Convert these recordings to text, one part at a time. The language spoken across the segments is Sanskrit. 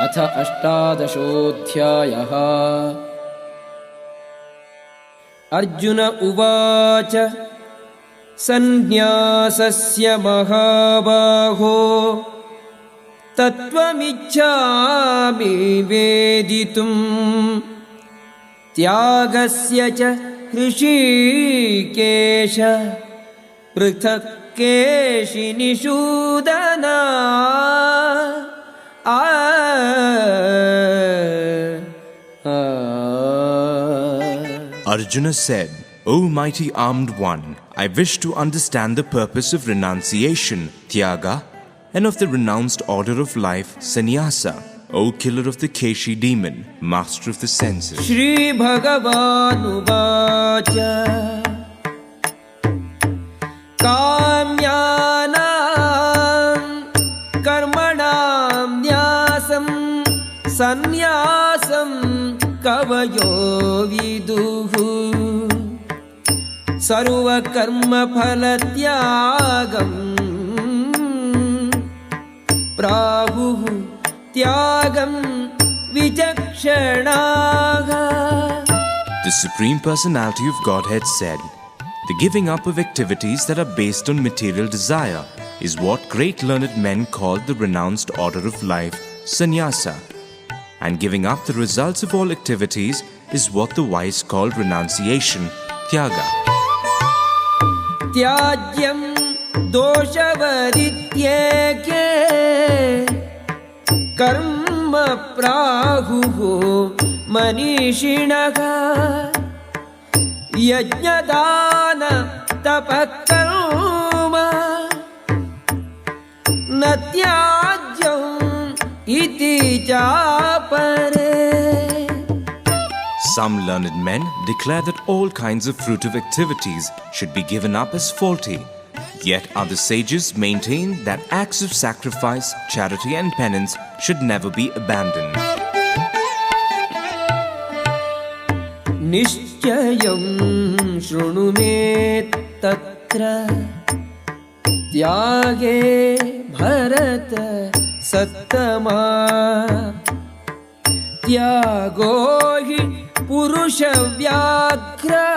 अथ अष्टादशोऽध्यायः। अर्जुन उवाच सन्न्यासस्य महाबाहो तत्त्वमिच्छामि वेदितुम् त्यागस्य च ऋषिकेश पृथक् केशिनिषूदना। Arjuna said, O mighty armed one, I wish to understand the purpose of renunciation, Tyaga, and of the renounced order of life, Sannyasa, O killer of the Keshi demon, master of the senses. Shri Bhagavanuvacha Kamyanam Karmanam Nyasam Sannyasam Kavayo Viduhu Sarva Karma Phalatyagam Prahuhu Tyagam Vichakshanaha. The Supreme Personality of Godhead said, the giving up of activities that are based on material desire is what great learned men call the renounced order of life, sannyasa. And giving up the results of all activities is what the wise call renunciation, tyaga. Tyajyam doshavarithyeke karma prahuho manishinaha yajnadana tapakarma natyajyam iti chapare. Some learned men declare that all kinds of fruitive activities should be given up as faulty. Yet other sages maintain that acts of sacrifice, charity and penance should never be abandoned. Nishchayam shrunu me tatra tyage bharata sattama tyago hi purusha vyaghra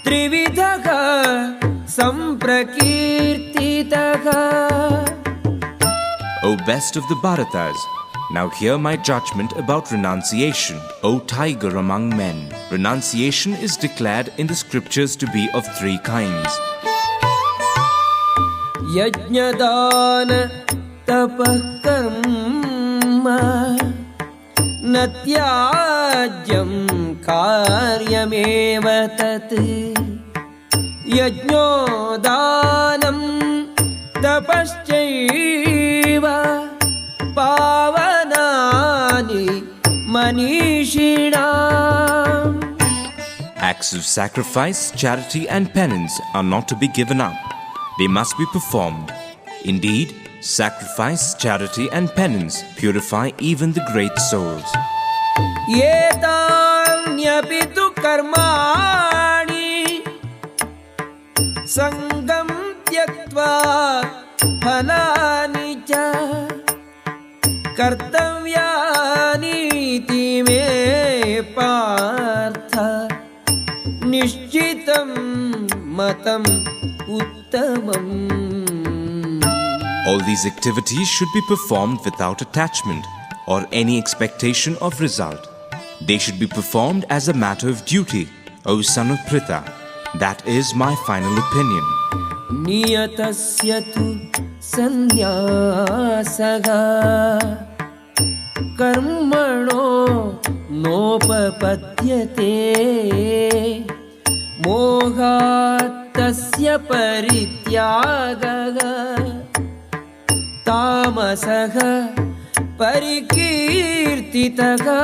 trividhaha samprakirtitaha. O best of the Bharatas, now hear my judgment about renunciation, O tiger among men. Renunciation is declared in the scriptures to be of three kinds. Yajnadana tapakarma natyajyam karyameva tat yajnodanam tapaschaiva pavanani manishinam. Acts of sacrifice, charity and penance are not to be given up. They must be performed. Indeed, sacrifice, charity and penance purify even the great souls. Yetanyapitu karmani sangam tyaktva phalani cha kartavyani iti me partha nishchitam matam uttamam. All these activities should be performed without attachment or any expectation of result. They should be performed as a matter of duty, O son of Pritha. That is my final opinion. Niyatasya tu sannyasaha karmano nopapadyate mohatasya parityagaha tamasaha parikirtitaha.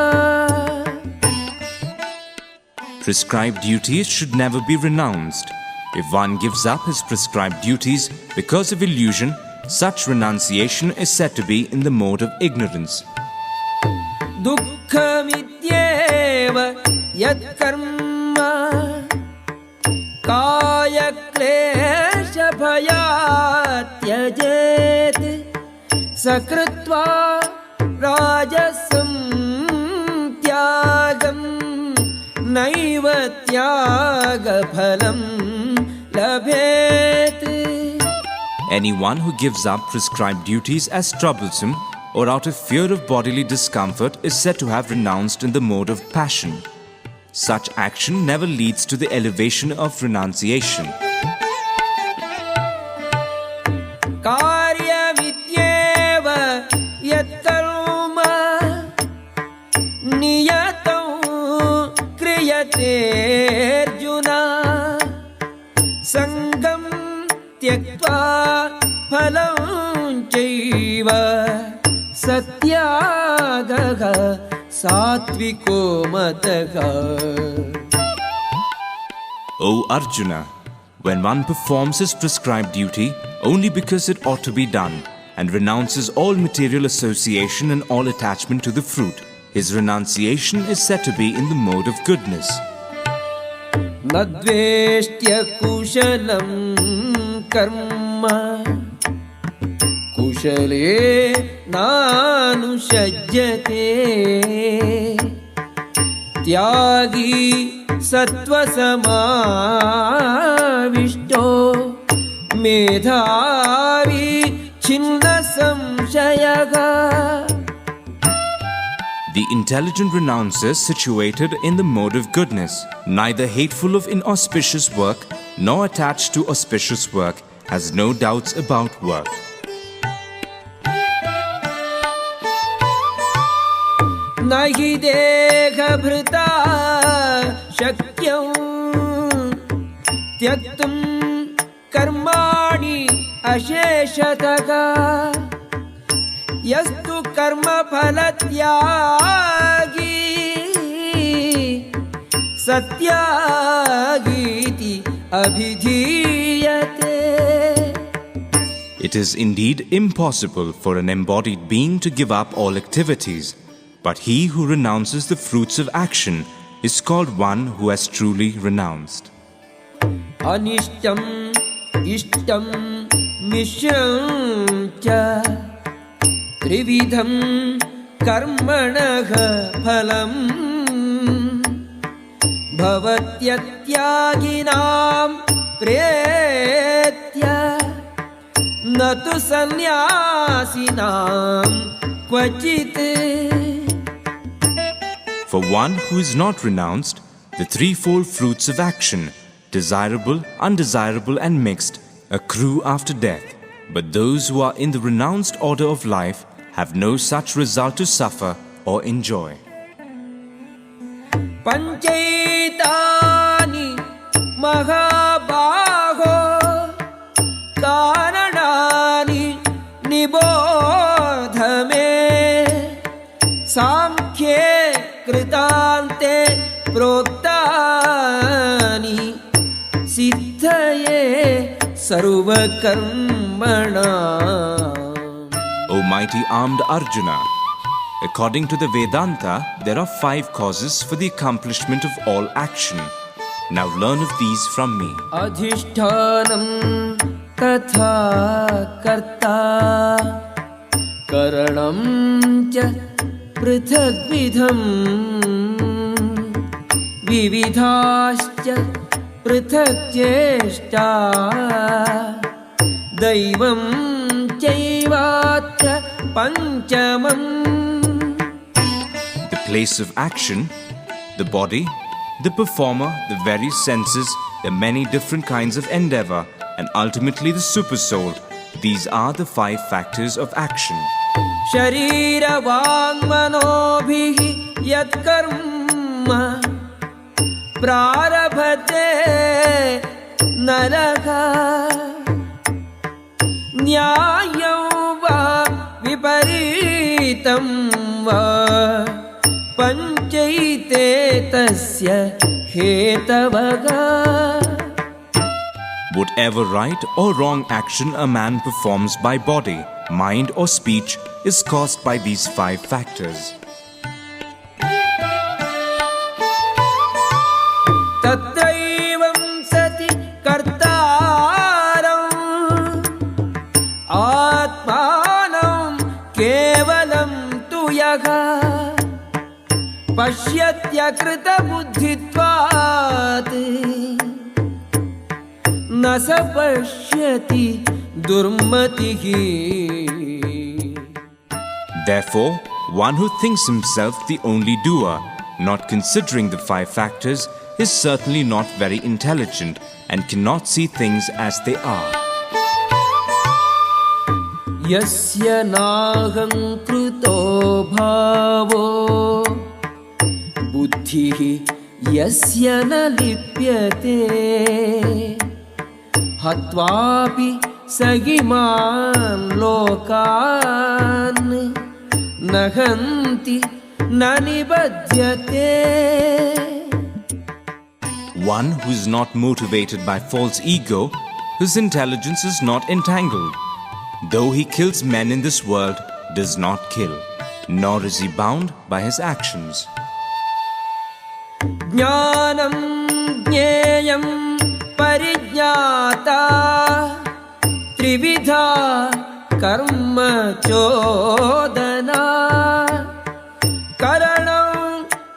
Prescribed duties should never be renounced. If one gives up his prescribed duties because of illusion, such renunciation is said to be in the mode of ignorance. Dukkhamityeva yat karma kaya klesha bhayat tyajet sakritva राजसं त्यागं नैव त्यागफलं लभेत्. Anyone who gives up prescribed duties as troublesome or out of fear of bodily discomfort is said to have renounced in the mode of passion. Such action never leads to the elevation of renunciation. कार्यमित्येव यत्कर्म नियतं क्रियते अर्जुन. संगं त्यक्त्वा फलं चैव सत्यागः सात्विको मतः. O Arjuna, when one performs his prescribed duty only because it ought to be done and renounces all material association and all attachment to the fruit, his renunciation is said to be in the mode of goodness. नद्वेष्ट्य कुशलं कर्म कुशले नानुषज्यते. त्यागी सत्त्वसमाविष्टो मेधावी छिन्न संशयः. The intelligent renouncer situated in the mode of goodness, neither hateful of inauspicious work nor attached to auspicious work, has no doubts about work. नहि देहभृता शक्यं त्यक्तुं कर्माणि अशेषतः. यस्तु कर्मफलत्यागी सत्यागीति अभिधीयते. It is indeed impossible for an embodied being to give up all activities, but he who renounces the fruits of action is called one who has truly renounced. अनिष्टं इष्टं मिश्रं च त्रिविधं कर्मणः फलम्. भवत्यत्यागिनां प्रेत्य न तु सन्न्यासिनां क्वचित्. For one who is not renounced, the threefold fruits of action, desirable, undesirable, and mixed, accrue after death. But those who are in the renounced order of life have no such result to suffer or enjoy. पञ्चैतानि महाबाहो कारणानि निबोध मे. सांख्ये कृतान्ते प्रोक्तानि सिद्धये सर्वकर्मणाम्. O mighty armed Arjuna, according to the Vedanta, there are 5 causes for the accomplishment of all action. Now learn of these from me. अधिष्ठानं तथा कर्ता करणं च पृथग्विधम्. विविधाश्च पृथक् चेष्टा दैवं चैवात्र पञ्चमम्. The place of action, the body, the performer, the various senses, the many different kinds of endeavor, and ultimately the supersoul. These are the 5 factors of action. शरीर वाङ्मनोभिः यत्कर्म प्रारभते नरः. न्यायं वा विपरीतं वा पञ्चैते तस्य हेतवः. Whatever right or wrong action a man performs by body, mind, or speech is caused by these 5 factors. तत्रैवं सति कर्तारम् आत्मानं केवलं तु यः पश्यत्यकृतबुद्धित्वात् न स पश्यति दुर्मतिः. Therefore, one who thinks himself the only doer, not considering the five factors, is certainly not very intelligent and cannot see things as they are. यस्य नाहङ्कृतो भावो बुद्धिः यस्य न लिप्यते हत्वापि स इमान् लोकान् न हन्ति न निबध्यते. One who is not motivated by false ego, whose intelligence is not entangled, though he kills men in this world, does not kill, nor is he bound by his actions. ज्ञानं ज्ञेयं परिज्ञाता त्रिविधा कर्म चोदना करणं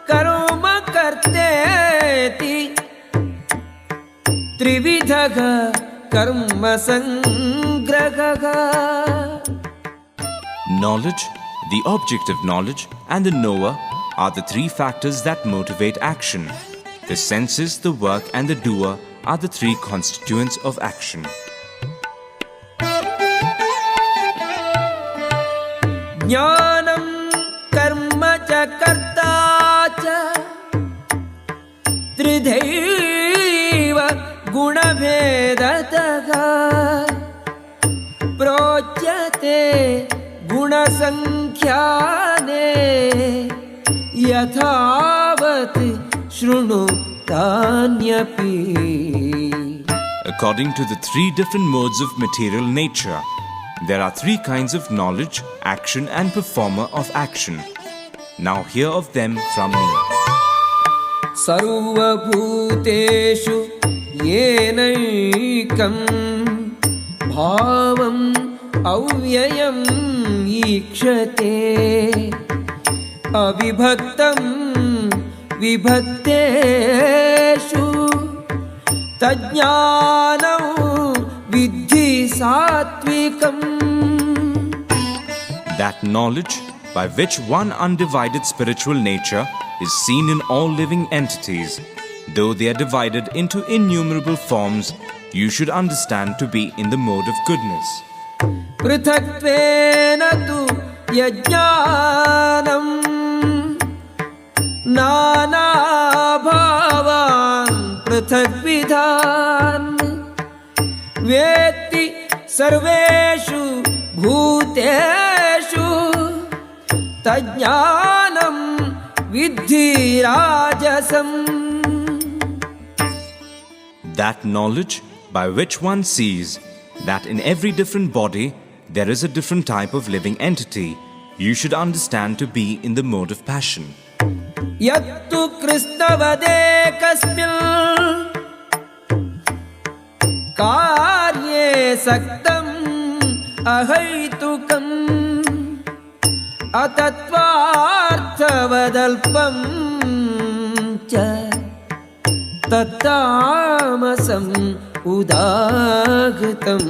कर्म कर्तेति त्रिविधः कर्म संग्रहः. Knowledge, the object of knowledge, and the knower are the three factors that motivate action. The senses, the work, and the doer are the three constituents of action. ज्ञानं कर्म च कर्ता च त्रिधैव गुणभेदतः प्रोच्यते गुणसंख्याने यथावत् शृणु तान्यपि. According to the three different modes of material nature, there are three kinds of knowledge, action, and performer of action. Now hear of them from me. सर्वभूतेषु येनैकं भावम् अव्ययम् ईक्षते अविभक्तं विभक्तेषु तज्ज्ञानं विद्धि सात्विकम्. That knowledge by which one undivided spiritual nature is seen in all living entities, though they are divided into innumerable forms, you should understand to be in the mode of goodness. पृथक्त्वेन तु यज्ञानं नानाभावान् पृथग्विधान् वेत्ति सर्वेषु भूतेषु तज्ज्ञानं विद्धि राजसम्. That knowledge by which one sees that in every different body there is a different type of living entity, you should understand to be in the mode of passion. यत्तु कृष्णवदेकस्मिन् कार्ये सक्तम् अहैतुकम् अतत्त्वार्थवदल्पम् च तत्तामसम् उदाहृतम्.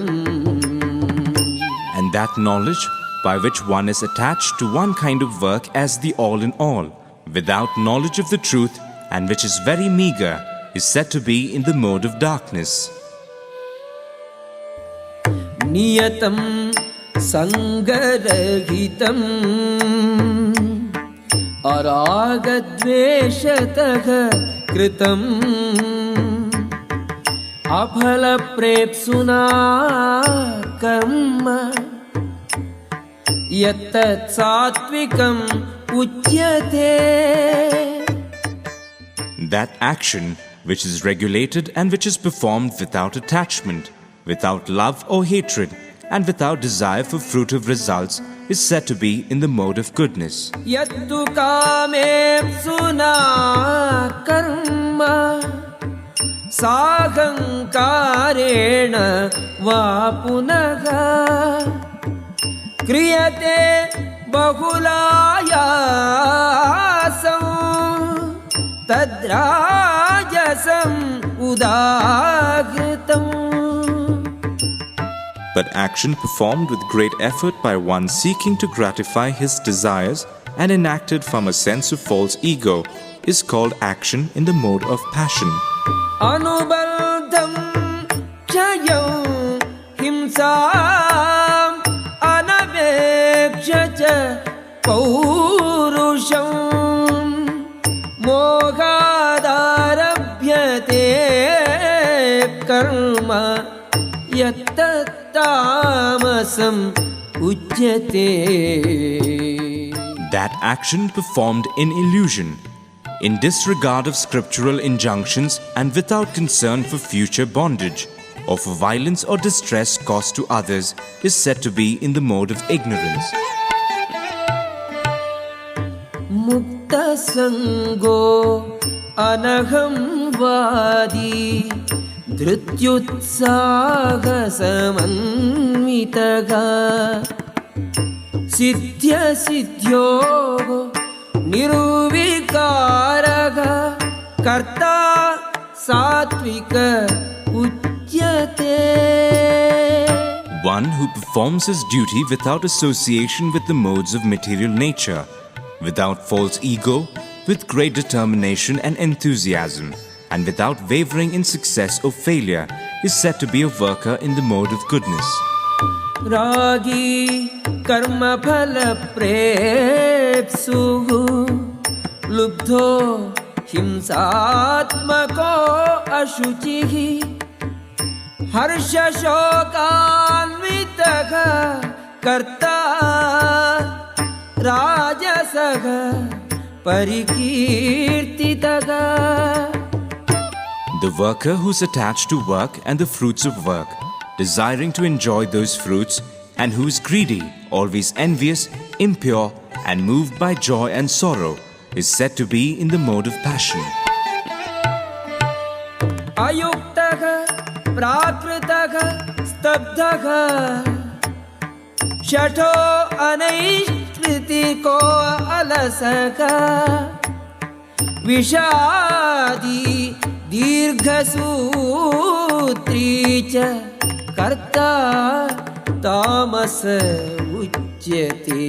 And that knowledge by which one is attached to one kind of work as the all in all, without knowledge of the truth, and which is very meager, is said to be in the mode of darkness. नियतं संगरहितम् अरागद्वेषतः कृतम् अफलप्रेप्सुना कर्म यत्तत् सात्विकम् उच्यते. That action which is regulated and which is performed without attachment, without love or hatred, and without desire for fruitive results is said to be in the mode of goodness. यत्तु कामेप्सुना कर्म साहंकारेण वा पुनः क्रियते बहुलायासं तद्राजसम् उदाहृतम्. But action performed with great effort by one seeking to gratify his desires and enacted from a sense of false ego is called action in the mode of passion. अनुबन्धं क्षयं हिंसाम् अनवेक्ष्य च पौरुषं मोहादारभ्यते कर्म यत्तत्तामसम् उच्यते. That action performed in illusion, in disregard of scriptural injunctions and without concern for future bondage, or for violence or distress caused to others, is said to be in the mode of ignorance. Mukta sango anaham vadi dhrityutsaha samanvitaga siddhya siddhyo niruvikaraga karta satvika uchyate. One who performs his duty without association with the modes of material nature, without false ego, with great determination and enthusiasm, and without wavering in success or failure, is said to be a worker in the mode of goodness. Ragi karma phala prepsuhu lubdho himsatmako ashuchihi harsha shokanvitaha karta rajasaha parikirtitaha. The worker who's attached to work and the fruits of work, desiring to enjoy those fruits, and who is greedy, always envious, impure, and moved by joy and sorrow, is said to be in the mode of passion. Ayuktaha prakritaha stabdhaha shatho anaishkritiko alasaka vishadi dirghasutri cha karta tamasa uchyate.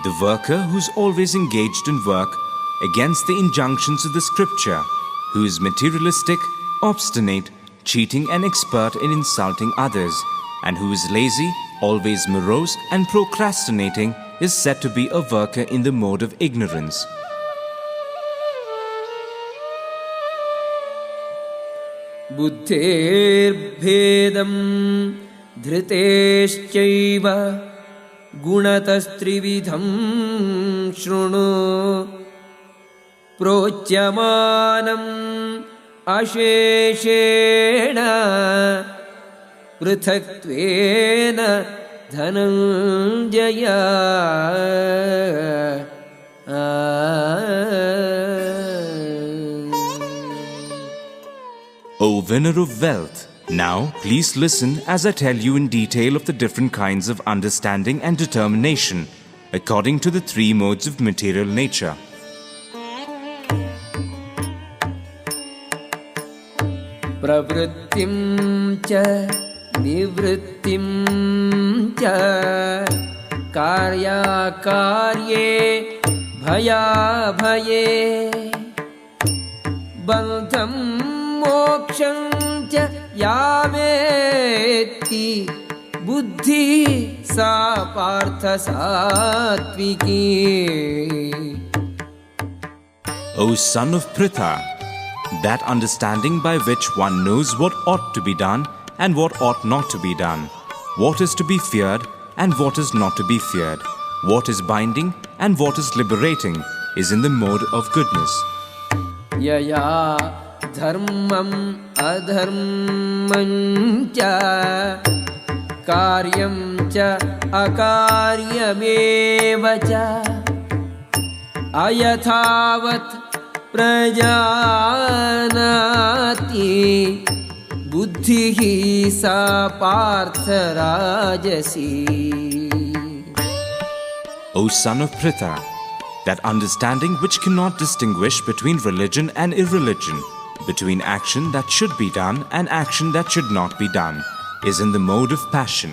The worker who's always engaged in work against the injunctions of the scripture, who is materialistic, obstinate, cheating and expert in insulting others, and who is lazy, always morose and procrastinating, is said to be a worker in the mode of ignorance. बुद्धेर्भेदं धृतेश्चैव गुणतस्त्रिविधं शृणु प्रोच्यमानम् अशेषेण पृथक्त्वेन Dhananjaya. O winner of wealth, now please listen as I tell you in detail of the different kinds of understanding and determination according to the three modes of material nature. प्रवृत्तिं च निवृत्तिं च कार्याकार्ये भयाभये बन्धं मोक्षं च यावेत्ति बुद्धिः सा पार्थ सात्विकी. O son of Pritha, that understanding by which one knows what ought to be done and what ought not to be done, what is to be feared and what is not to be feared, what is binding and what is liberating, is in the mode of goodness. यया धर्मम् अधर्मं च कार्यं च अकार्यमेव च अयथावत् प्रजानाति बुद्धिः सा पार्थ राजसी. O son of Pritha, that understanding which cannot distinguish between religion and irreligion, between action that should be done and action that should not be done, is in the mode of passion.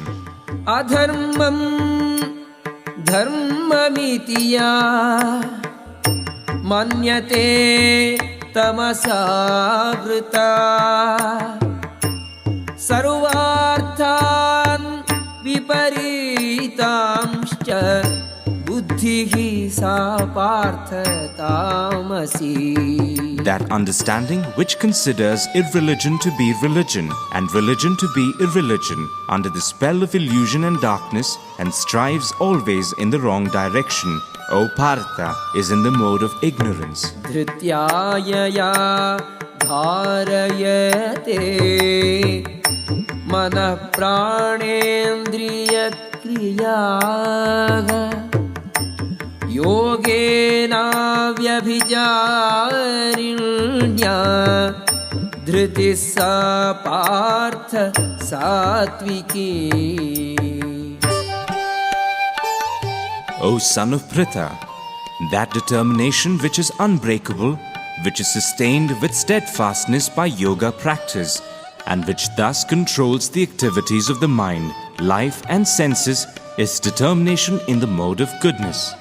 Adharmam dharmamitiya manyate tamasavrita sarvarthan viparitamscha buddhihi sa partha tamasi. That understanding which considers irreligion to be religion and religion to be irreligion under the spell of illusion and darkness and strives always in the wrong direction, O Partha, is in the mode of ignorance. Dhrityaya dharayate manah pranendriya kriyaha yogena vyabhijarinya dhritis sa partha satviki. O son of Pritha, that determination which is unbreakable, which is sustained with steadfastness by yoga practice, and which thus controls the activities of the mind, life and senses, is determination in the mode of goodness.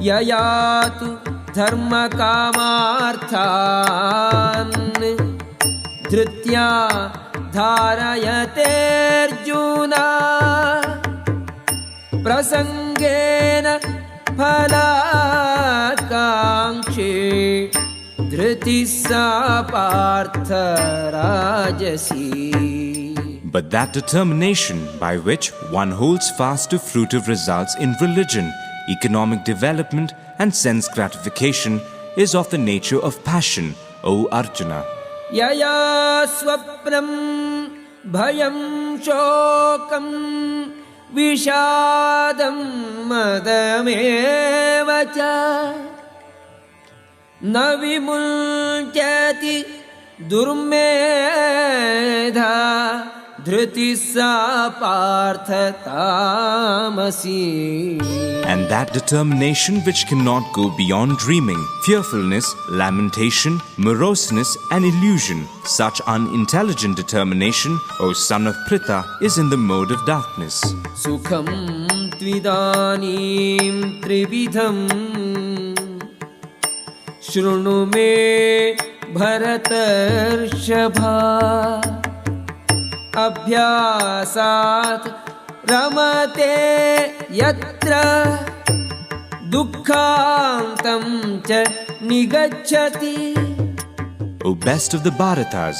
Yayatu dharma kamarthan dhritya dharayate arjuna prasangena phalakankshi dhritissa partha rajasi. But that determination by which one holds fast to fruitive results in religion, economic development and sense gratification is of the nature of passion, O Arjuna. Yaya swapnam bhayam shokam vishadam madamevacha na vimulchati durmedha dhritissa partha tamasi. And that determination which cannot go beyond dreaming, fearfulness, lamentation, moroseness and illusion, such unintelligent determination, O son of Pritha, is in the mode of darkness. Sukham tvidanim trividham shrunu me bharatarshava abhyasat ramate yatra dukkhantam cha nigacchati. O best of the Bharatas,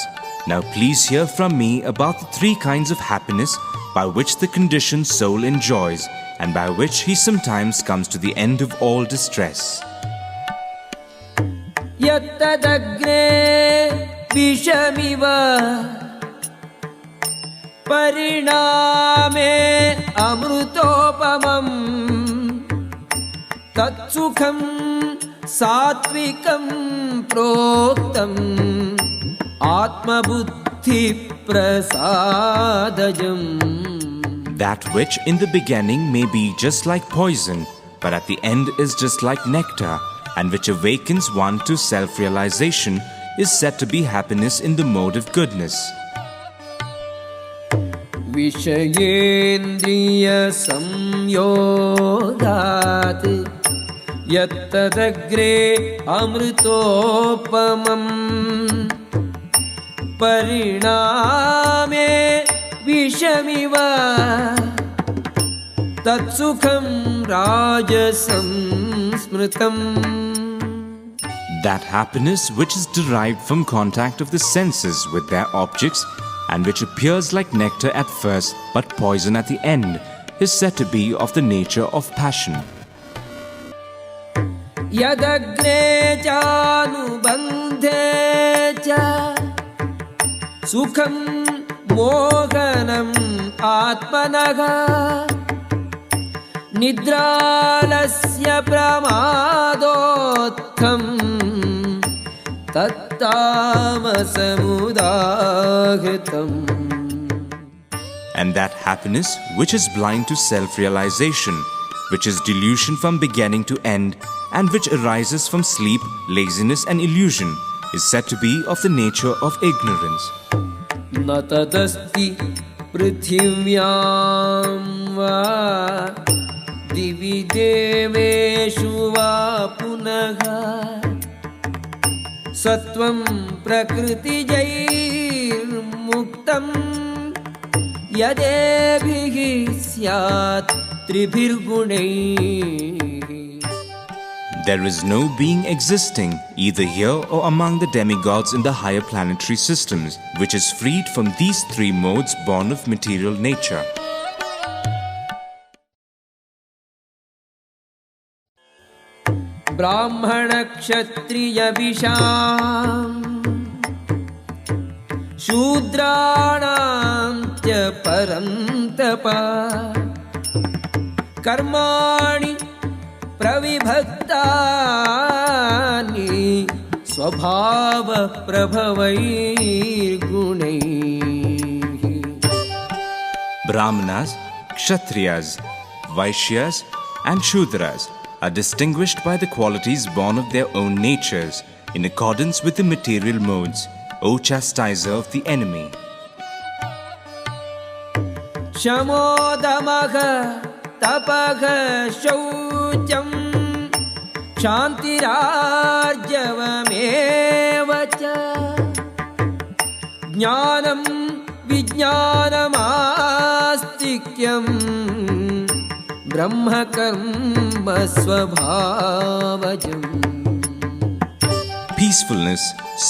now please hear from me about the three kinds of happiness by which the conditioned soul enjoys and by which he sometimes comes to the end of all distress. Yattadagre vishamiva pariname amrutopamam tatsukham satvikam proktam atma buddhi prasadajam. That which in the beginning may be just like poison, but at the end is just like nectar, and which awakens one to self-realization, is said to be happiness in the mode of goodness. Vishayendriya samyogat yattadagre amrutopamam pariname vishamiva tatsukham rajasam smritam. That happiness which is derived from contact of the senses with their objects and which appears like nectar at first but poison at the end is said to be of the nature of passion. Yadagre janubandhe cha sukham mohanam atmanaga nidralasya pramadotham tattamasamudagritam. And that happiness which is blind to self-realization, which is delusion from beginning to end, and which arises from sleep, laziness, and illusion, is said to be of the nature of ignorance. न तदस्ति पृथिव्यां वा दिवि देवेषु वा पुनः सत्वं प्रकृतिजैर्मुक्तं यदेभिः स्यात् त्रिभिर्गुणैः. There is no being existing either here or among the demigods in the higher planetary systems which is freed from these three modes born of material nature. ब्राह्मण क्षत्रिय विशां शूद्राणां च परन्तप कर्माणि प्रविभक्तानि स्वभाव प्रभवैर्गुणैः. Brahmanas, Kshatriyas, Vaishyas, and Shudras are distinguished by the qualities born of their own natures in accordance with the material modes, O chastiser of the enemy. शमोदमः तपः शौचं क्षान्तिरार्जवमेव च ज्ञानं विज्ञानमास्तिक्यं ब्रह्मकर्म स्वभावजम्. Peacefulness,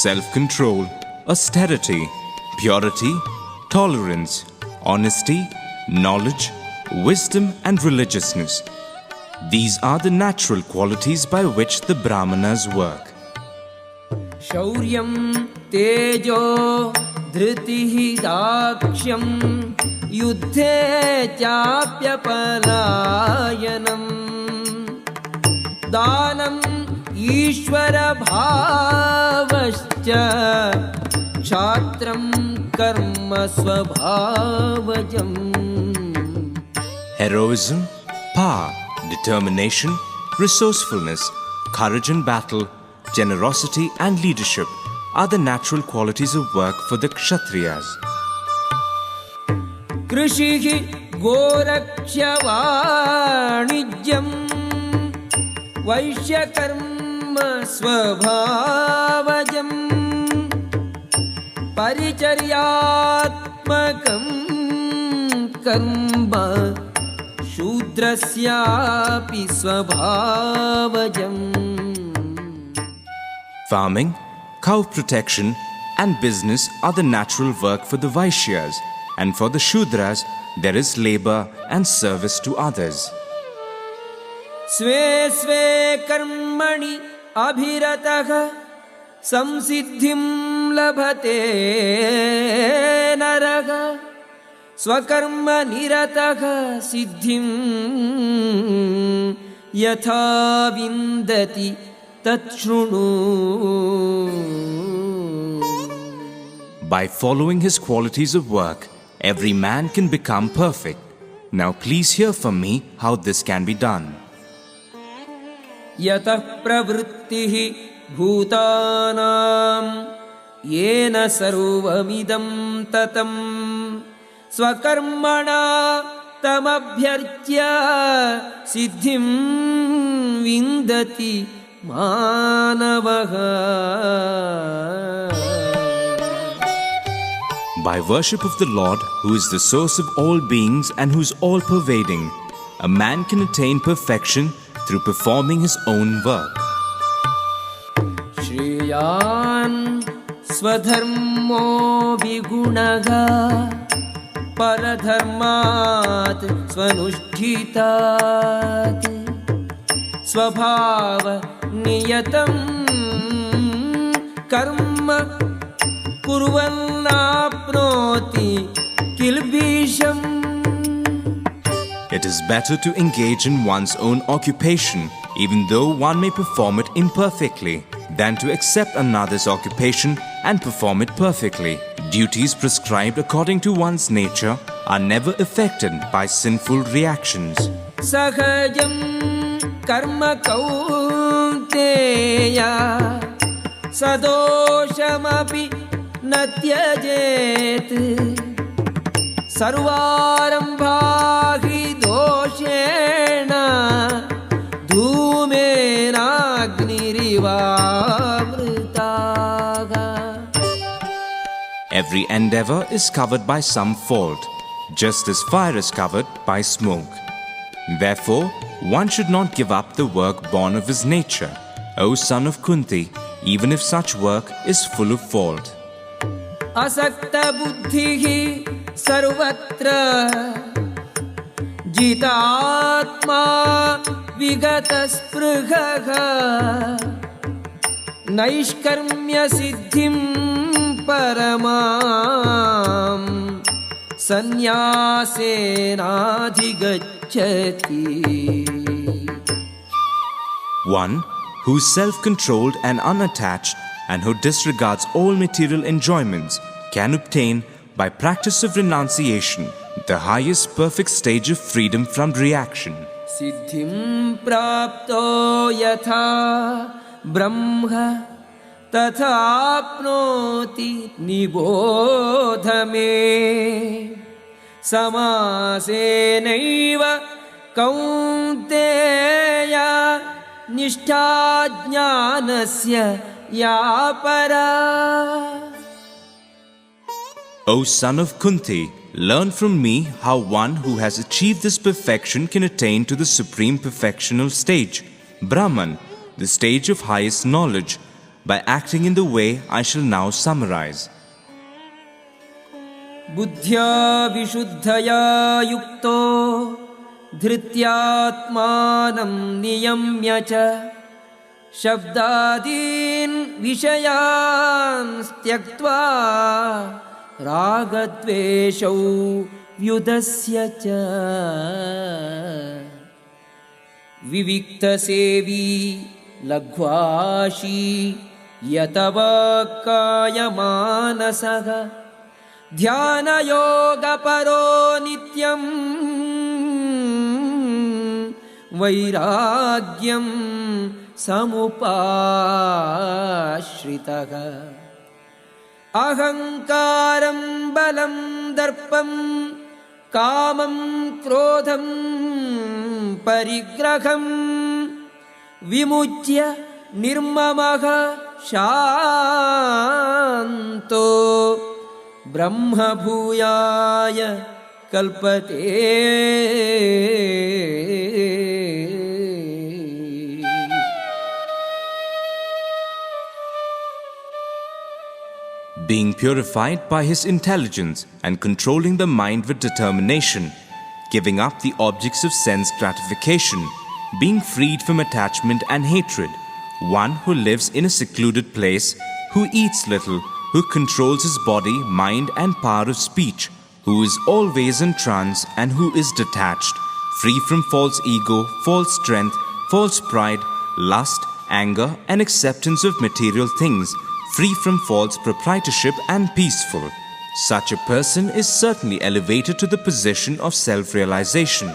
self-control, austerity, purity, tolerance, honesty, knowledge, wisdom and religiousness. These are the natural qualities by which the Brahmanas work. शौर्यं तेजो धृतिः दाक्ष्यं युद्धे चाप्यपलायनं दानम् ईश्वरभावश्च क्षात्रं कर्म स्वभावजम्. Heroism, power, determination, resourcefulness, courage in battle, generosity and leadership are the natural qualities of work for the Kshatriyas. कृषिः गोरक्ष्यवाणिज्यं वैश्यकर्म स्वभावजम् परिचर्यात्मकं कर्म शूद्रस्यापि स्वभावजम्. Farming, cow protection and business are the natural work for the Vaishyas, and for the Shudras there is labor and service to others. स्वे स्वे कर्मणि अभिरतः संसिद्धिं लभते नरः स्वकर्म निरतः सिद्धिं यथा विन्दति तच्छृणु. By following his qualities of work, every man can become perfect. Now please hear from me how this can be done. यतः प्रवृत्तिः भूतानां येन सर्वमिदं ततं स्वकर्मणा तमभ्यर्च्य सिद्धिं विन्दति मानवः. By worship of the Lord, who is the source of all beings and who is all-pervading, a man can attain perfection through performing his own work. श्रेयान् स्वधर्मो विगुणः परधर्मात् स्वनुष्ठितात् स्वभावनियतं कर्म कुर्वन्नाप्नोति किल्बिषम्. It is better to engage in one's own occupation, even though one may perform it imperfectly, than to accept another's occupation and perform it perfectly. Duties prescribed according to one's nature are never affected by sinful reactions. सहजं कर्म कौन्तेय सदोषमपि न त्यजेत् सर्वारम्भा हि दोषेण धूमेनाग्निरिवावृताः. Every endeavor is covered by some fault, just as fire is covered by smoke. Therefore, one should not give up the work born of his nature, O son of Kunti, even if such work is full of fault. असक्ता बुद्धिः सर्वत्र जितात्मा विगतस्पृहः नैष्कर्म्य सिद्धिं परमां संन्यासेनाधिगच्छति. One who is self-controlled and unattached and who disregards all material enjoyments can obtain, by practice of renunciation, the highest perfect stage of freedom from reaction. सिद्धिं प्राप्तो यथा ब्रह्म तथाप्नोति निबोध मे. समासेनैव कौन्तेय निष्ठा ज्ञानस्य या परा. O son of Kunti, learn from me how one who has achieved this perfection can attain to the supreme perfectional stage, Brahman, the stage of highest knowledge, by acting in the way I shall now summarize. बुद्ध्या विशुद्धया युक्तो धृत्यात्मानं नियम्य च शब्दादीन् विषयान् त्यक्त्वा रागद्वेषौ व्युदस्य च. विविक्तसेवी लघ्वाशी यतवाक्कायमानसः ध्यानयोगपरो नित्यं वैराग्यं समुपाश्रितः. अहङ्कारं बलं दर्पं कामं क्रोधं परिग्रहं विमुच्य निर्ममः शान्तो ब्रह्मभूयाय कल्पते. Being purified by his intelligence and controlling the mind with determination, giving up the objects of sense gratification, being freed from attachment and hatred, one who lives in a secluded place, who eats little, who controls his body, mind and power of speech, who is always in trance and who is detached, free from false ego, false strength, false pride, lust, anger and acceptance of material things, free from false proprietorship and peaceful. Such a person is certainly elevated to the position of self-realization.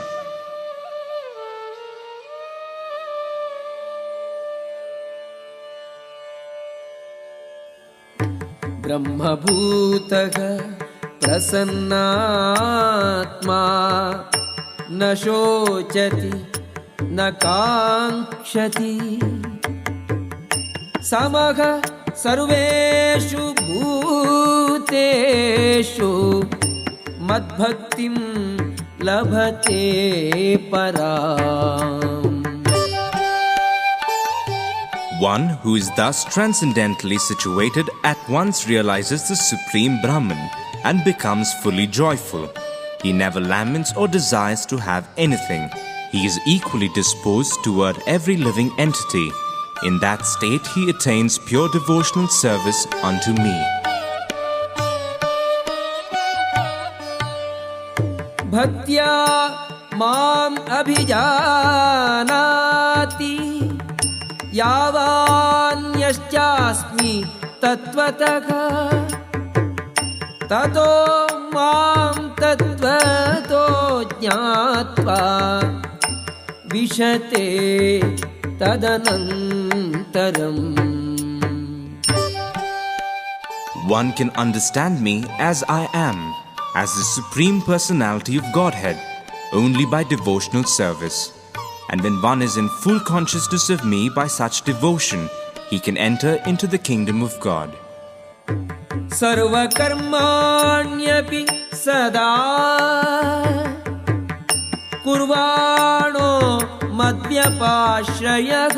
ब्रह्मभूतः प्रसन्नात्मा न शोचति न काङ्क्षति समः सर्वेषु भूतेषु मद्भक्तिं लभते पराम्. One who is thus transcendently situated at once realizes the Supreme Brahman and becomes fully joyful. He never laments or desires to have anything. He is equally disposed toward every living entity. In that state, he attains pure devotional service unto me. भक्त्या माम् अभिजानाति यावान्यश्चास्मि तत्त्वतः ततो मां तत्त्वतो ज्ञात्वा विशते तदनन्तरम्. One can understand me as I am, as the Supreme Personality of Godhead, only by devotional service. And when one is in full consciousness of me by such devotion, he can enter into the kingdom of God. सर्वकर्माण्यपि सदा कुर्वाणो मद्व्यपाश्रयः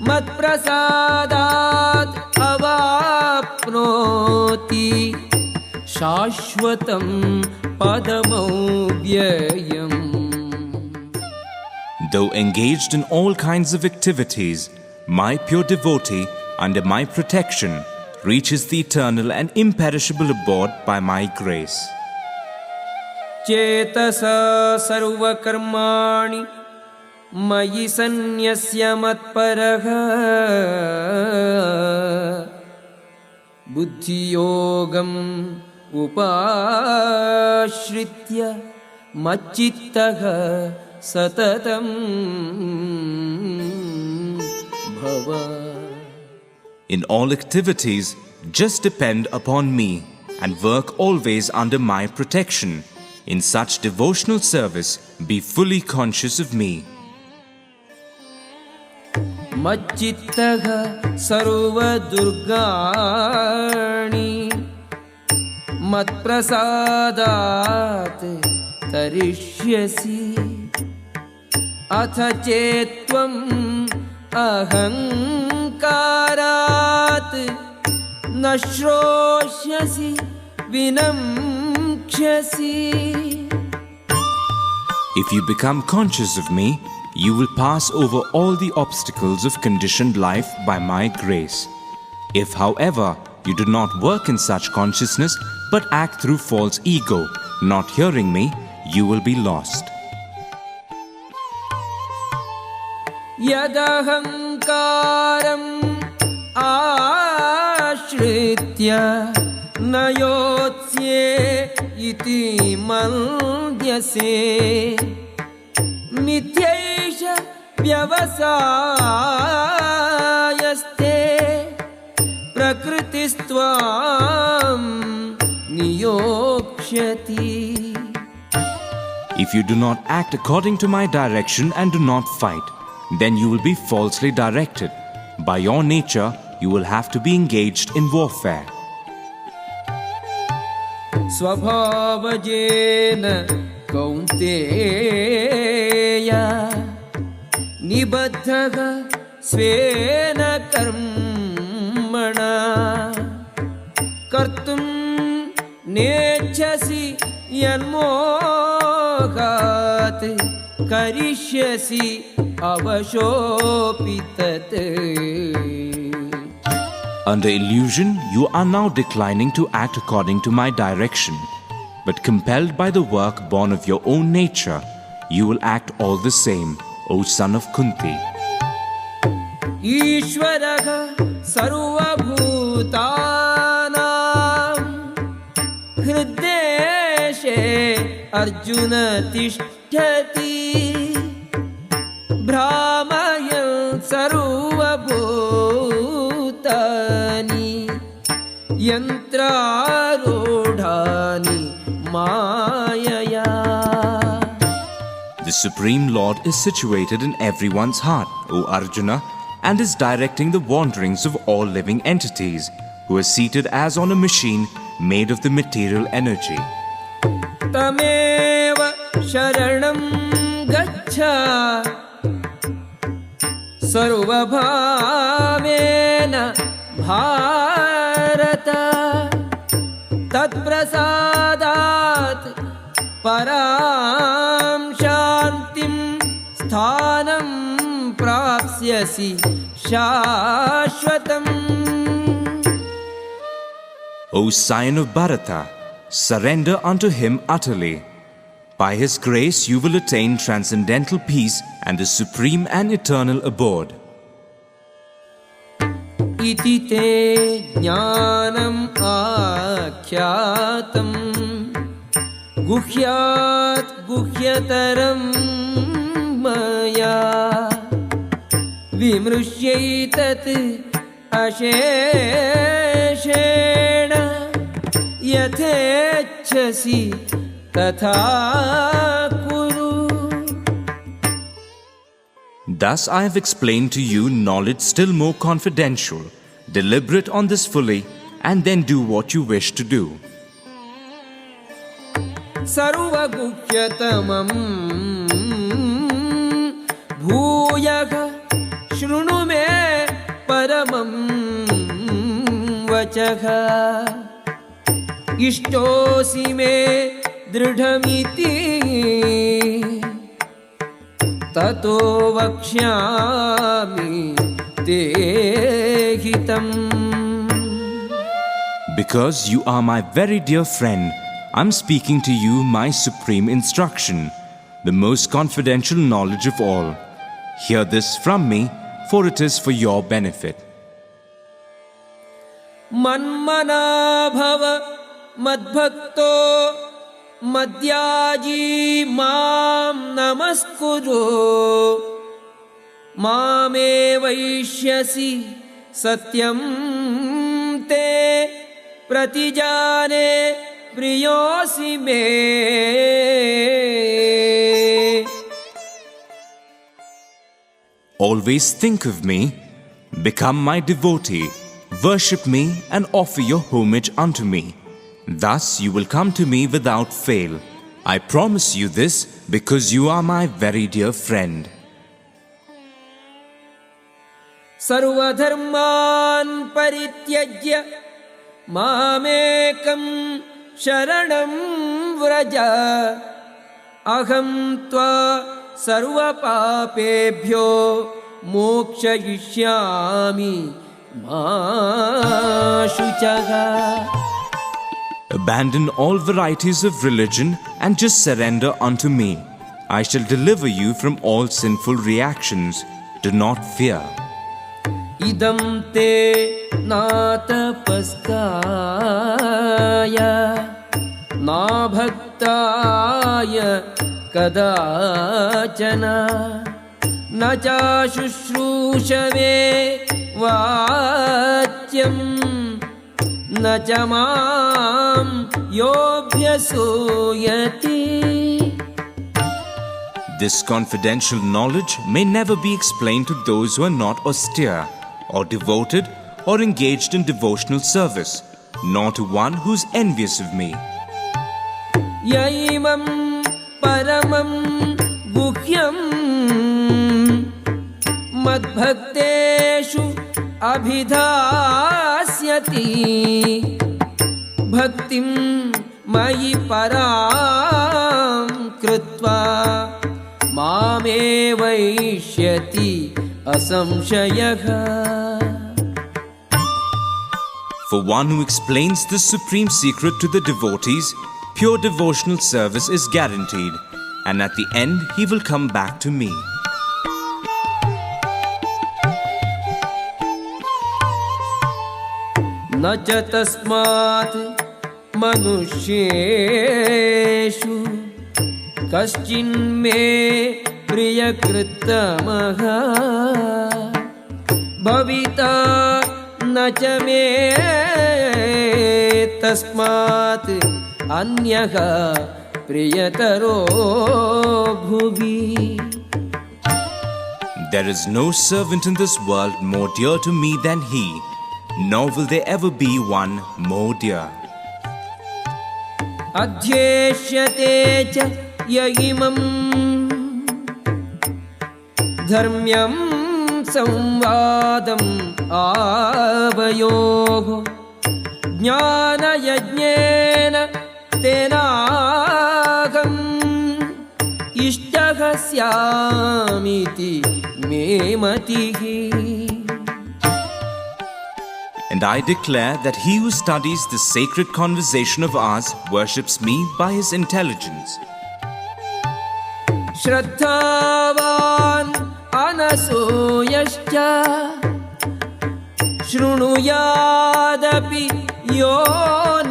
मत्प्रसादात् अवाप्नोति शाश्वतं पदमव्ययम्. Though engaged in all kinds of activities, my pure devotee, under my protection, reaches the eternal and imperishable abode by my grace. चेतसा सर्वकर्माणि मयि सन्न्यस्य मत्परः बुद्धियोगम् उपाश्रित्य मच्चित्तः सततं भव. In all activities, just depend upon me and work always under my protection. In such devotional service, be fully conscious of me. मच्चित्तः सर्वदुर्गाणि मत्प्रसादात् तरिष्यसि. अथ चेत्त्वम् अहङ्कारात् न श्रोष्यसि विनक्ष्यसि. If you become conscious of me, you will pass over all the obstacles of conditioned life by my grace. If, however, you do not work in such consciousness but act through false ego, not hearing me, you will be lost. यदहङ्कारम् आश्रित्य न योत्स्ये इति मन्यसे मिथ्यैष व्यवसायस्ते प्रकृतिस्त्वां नियोक्ष्यति. If you do not act according to my direction and do not fight, then you will be falsely directed. By your nature, you will have to be engaged in warfare. स्वभावजेन Kaunteya निबद्धः स्वेन कर्मणा कर्तुं नेच्छसि यन्मोहात् करिष्यसि अवशोऽपि तत्. Under illusion, you are now declining to act according to my direction. But compelled by the work born of your own nature, you will act all the same, O son of Kunti. ईश्वरः सर्वभूतानां हृद्देशे अर्जुन तिष्ठति. भ्रामयन् सर्वभूतानि यन्त्रारूढानि मायया. The Supreme Lord is situated in everyone's heart, O Arjuna, and is directing the wanderings of all living entities, who is seated as on a machine made of the material energy. तमेव शरणं गच्छ सर्वभावेन भारत. तत्प्रसादात् परां शान्तिं स्थानं प्राप्स्यसि शाश्वतम्. O scion of Bharata, surrender unto him utterly. By his grace you will attain transcendental peace and the supreme and eternal abode. इति ते ज्ञानम् आख्यातम् गुह्यात् गुह्यतरं मया विमृश्यैतत् अशेषेण यथेच्छसि तथा कुरु. Thus I have explained to you knowledge still more confidential. Deliberate on this fully, and then do what you wish to do. सर्वगुह्यतमं भूयः शृणु मे परमं वचः. इष्टोऽसि मे दृढमिति ततो वक्ष्यामि ते हितम्. Because you are my very dear friend, I'm speaking to you my supreme instruction, the most confidential knowledge of all. Hear this from me, for it is for your benefit. मन्मना भव मद्भक्तो मद्याजी मां नमस्कुरु. मामे वैष्यसि सत्यं ते प्रतिजाने प्रियोऽसि मे. Always think of me, become my devotee, worship me and offer your homage unto me. Thus you will come to me without fail. I promise you this because you are my very dear friend. सर्वधर्मान् परित्यज्य मामेकं शरणं व्रज. अहं त्वा सर्वपापेभ्यो मोक्षयिष्यामि मा शुचः. Abandon all varieties of religion and just surrender unto me. I shall deliver you from all sinful reactions. Do not fear. इदं ते नातपस्काय नाभक्ताय कदाचन न चाशुश्रूषवे वाच्यं न च मां योऽभ्यसूयति. This confidential knowledge may never be explained to those who are not austere or devoted or engaged in devotional service, nor to one who is envious of me. यैमं परमं गुह्यं मद्भक्तेषु अभिधास्यति. भक्तिं मयि परां कृत्वा मामेवैष्यति असंशयः. For one who explains this supreme secret to the devotees, pure devotional service is guaranteed, and at the end he will come back to me. न च तस्मात् मनुष्येषु कश्चिन्मे प्रियकृत्तमः भविता न च मे तस्मात् अन्यः प्रियतरो भुवि. There is no servant in this world more dear to me than he, nor will there ever be one more dear. अध्येष्यते च य इमं धर्म्यं संवादम् आवयोः ज्ञानयज्ञेन तेनाहम् इष्टः स्यामीति मे मतिः. And I declare that he who studies this sacred conversation of ours worships me by his intelligence. श्रद्धावान् अनसूयश्च शृणुयादपि यो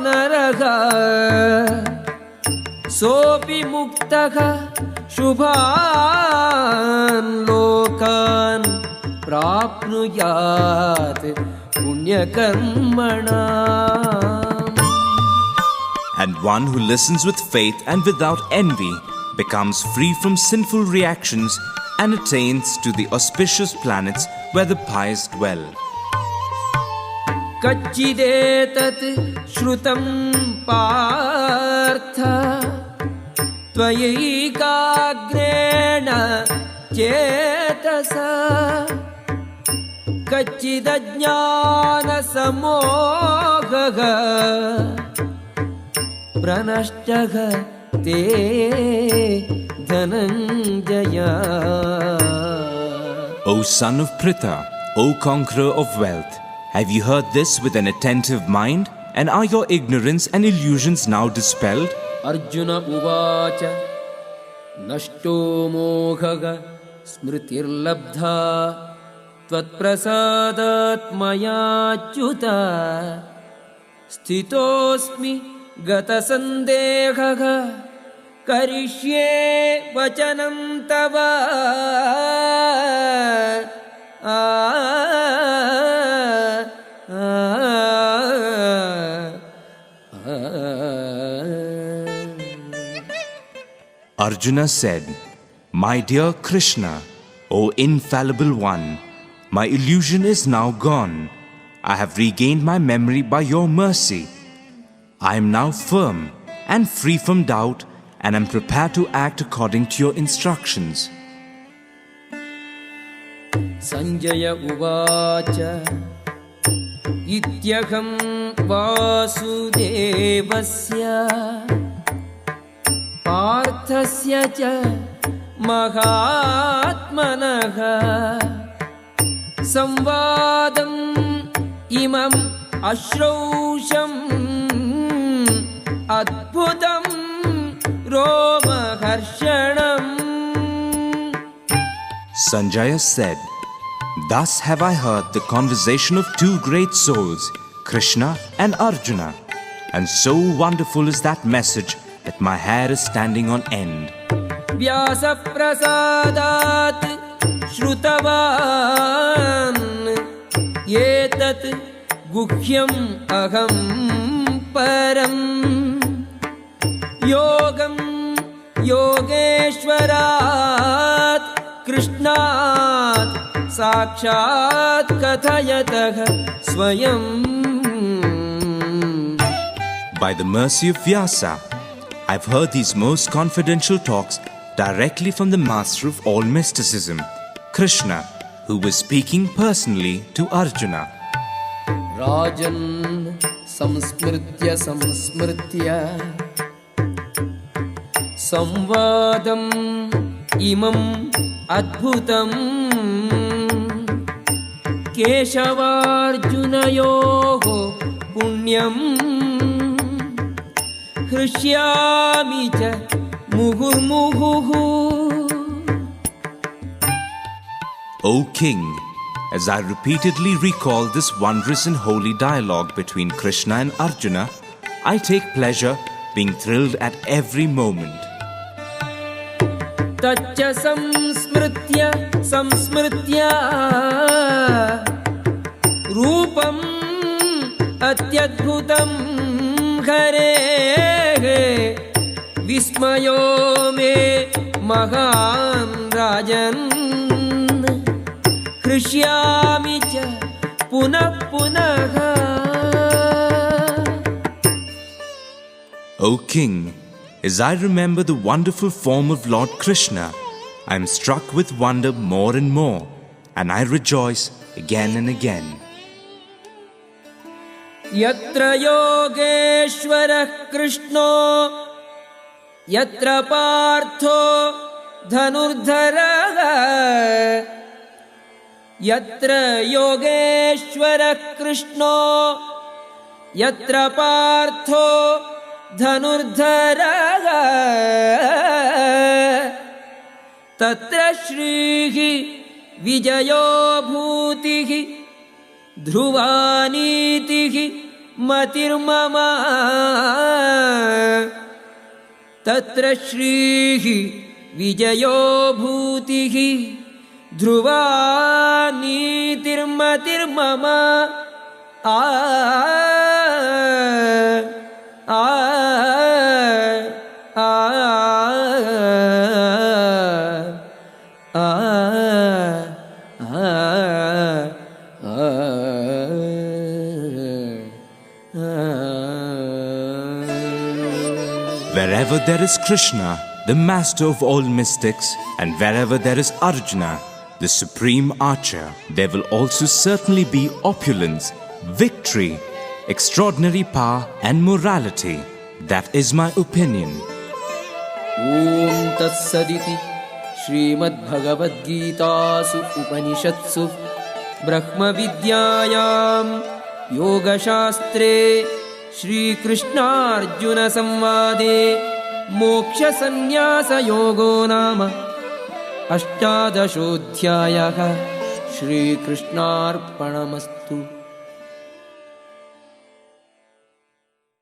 नरः सोऽपि मुक्तः शुभान् लोकान् प्राप्नुयात् पुण्यकर्मणाम्. And one who listens with faith and without envy becomes free from sinful reactions and attains to the auspicious planets where the pious dwell. कच्चिदेतत् श्रुतं पार्थ त्वयैकाग्रेण चेतसा कच्चिदज्ञानसमोहः प्रनष्टः ते Dhananjaya. O son of Pritha, O conqueror of wealth, have you heard this with an attentive mind? And are your ignorance and illusions now dispelled? Arjuna उवाच नष्टो मोहः स्मृतिर्लब्धा त्वत्प्रसादात् मयाच्युत स्थितोऽस्मि गतसन्देहः करिष्ये वचनं तव. Arjuna said, "My dear Krishna, O infallible one, my illusion is now gone. I have regained my memory by your mercy. I am now firm and free from doubt and am prepared to act according to your instructions." Sanjaya uvacha ityaham vasudevasya पार्थस्य च महात्मनः संवादम् इमम् अश्रौषम् अद्भुतं रोमहर्षणम्. Sanjaya said, "Thus have I heard the conversation of two great souls, Krishna and Arjuna, and so wonderful is that message that my hair is standing on end." व्यासप्रसादात् श्रुतवान् एतत् गुह्यम् अहं परम् योगं योगेश्वरात् कृष्णात् साक्षात् कथयतः स्वयम्. By the mercy of Vyasa, I've heard these most confidential talks directly from the master of all mysticism, Krishna, who was speaking personally to Arjuna. Rajan samsmritya samvadam imam adbhutam keshavarjunayoho punyam हृष्यामि च मुहुर्मुहुः. O King, as I repeatedly recall this wondrous and holy dialogue between Krishna and Arjuna, I take pleasure being thrilled at every moment. तच्च संस्मृत्य रूपम् अत्यद्भुतं हरेः विस्मयो मे महान् राजन् हृष्यामि च पुनः पुनः. O King, as I remember the wonderful form of Lord Krishna, I am struck with wonder more and more, and I rejoice again and again. यत्र योगेश्वरः कृष्णो यत्र पार्थो धनुर्धरः यत्र योगेश्वरः कृष्णो यत्र पार्थो धनुर्धरः तत्र श्रीः विजयो भूतिः ध्रुवानीतिः मतिर्मम. तत्र श्रीः विजयो भूतिः ध्रुवा नीतिर्मतिर्मम आ आ आ Wherever there is Krishna, the master of all mystics, and wherever there is Arjuna, the supreme archer, there will also certainly be opulence, victory, extraordinary power and morality. That is my opinion. ॐ तत्सदिति श्रीमद्भगवद्गीतासु उपनिषत्सु ब्रह्मविद्यायां योगशास्त्रे श्रीकृष्णार्जुनसंवादे मोक्षसंन्यासयोगो नाम अष्टादशोऽध्यायः। श्रीकृष्णार्पणमस्तु।